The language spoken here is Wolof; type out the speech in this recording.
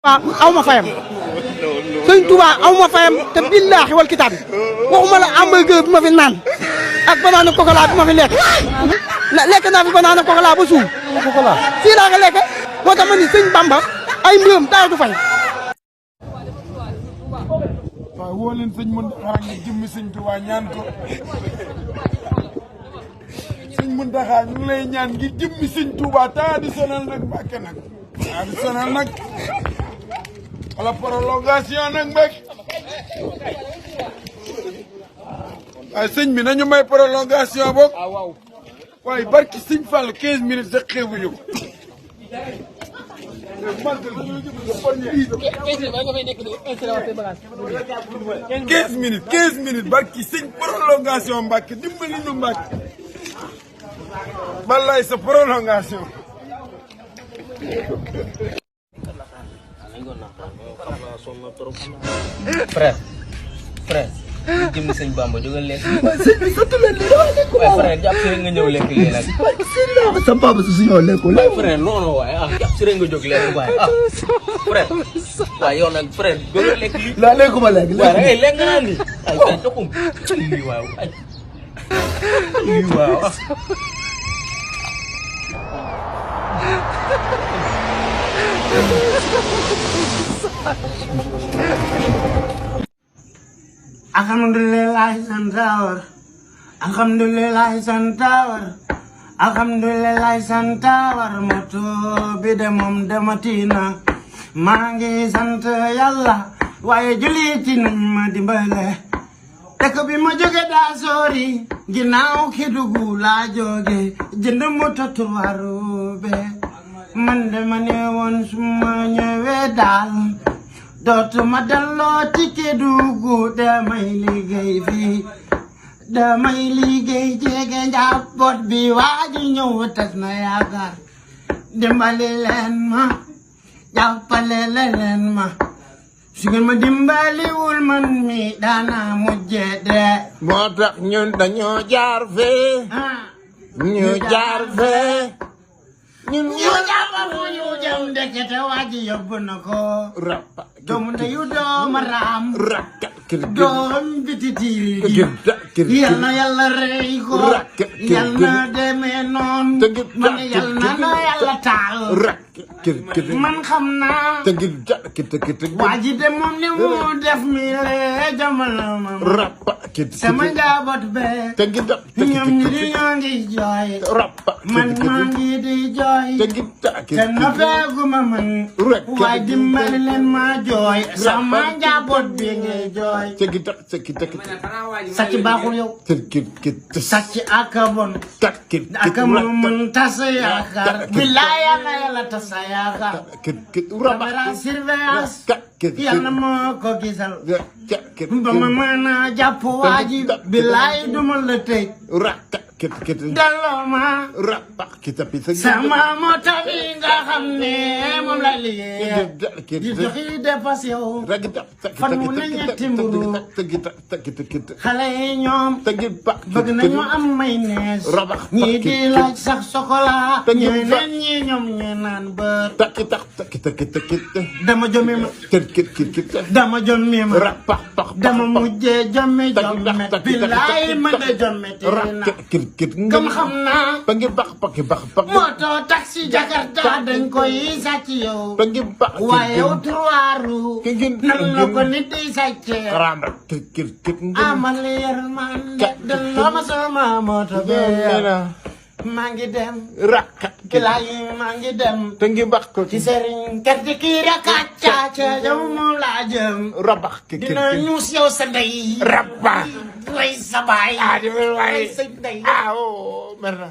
aw ma fayam sëñ Touba aw ma fayam te billaahi wal kitaab waxuma la hamburger bi ma fi naan ak banana cocola bi ma fi lekk naa fi banana cocola ba suuf fii laa nga lekk moo tax ma ni sëñ Bamba ay mbiram dara du fay. waaw woo leen sëñ Mountakha nga jëmmi sëñ Touba ñaan ko sëñ Mountakha ñu ngi lay ñaan ngir jëmmi sëñ Touba traditionnel nag Mbàkke nag traditionnel nag wala prolongation nag mbek waaye sëñ bi nañu may prolongation boog waaye barki sëñ Fall 15 minutes sax xeebuñu ko 15 minutes barki sëñ prolongation Mbàkke dimbali nu Mbàkke wallaay sa prolongation frère ñu jëm sëñ Bamba jógal lekk. sëñ bi sant leen lii dama lekk waaye frère jàpp si rek nga ñëw lekk lii nag. sa papa su ñëw lekkul. waaye frère non non waaye jàpp si rek nga jóg lekk waaye frère waaye yow nag frère jógal lekk lii. laa lekkuma lekk waaye da ngay lekk naa lii. ay ay joxum lii waaw ay lii waaw. Alhamdulillah santawar, alhamdulillah santawar, alhamdulillah santawar moto bide mom dematina mangi sant yalla waye juliti ma dimbale tek bi ma joge da sori ginaaw Kédougou la joge jënd moto tuwaru be man de mané won suma ñëwé dal dootuma delloo ci Kédougou damay liggéey fii damay liggéey jege njaboot bi waaju ñëw tas na yaakaar dimbali leen ma jàppale leen ma su ngeen ma dimbaliwul man mi daana mujje de moo tax ñun dañoo jaar fee ñu jaar fee ñun ñu jàppa fu ñu jëm ndekete waaji yóbbu na ko rappa doomu ndeyu dooma raam rakka doom bititiiri yal na yàlla rey ko yal na demee noon man yal na yàlla taal man xam naa waa ji de moom ni mu def mi lee jamono ma sama njaboot be ñoom ñi di ñoo ngi jooy man maa ngi di jooy te na feeguma man waaye dimbali leen ma jooy sama njaboot bi ngay jooy sàcc baaxul yow sàcc aka bon aka mën tas yaakaar billaay yàlla tas yaakaar caméra surveillance yàlla moo ko gisal ba ma mën a jàpp waa ji billaay duma la tëj delloo ma sama moto bi nga xam ne moom la liggéey di doxi dépasse yow fan mu ne ñetti mburu xale yi ñoom bëgg nañu am mayonnaise ñii di laaj sax chocolat ñeneen ñi ñoom ñu naan bër dama jommi ma dama jommi ma dama mujjee jommi billaay ma de jommi tina kam xam naa moto taxi Jakarta dañ koy sàcc yow waaye yow turuwaaru nan la ko nit di sàcce amal yërmande delloo ma sama moto be maa ngi dem bilaay maa ngi dem ci sëriñ kerte kii rek kàcca yow moom laa jëm dina ñuus yow sa ndey way sa baay way sa ndey mer na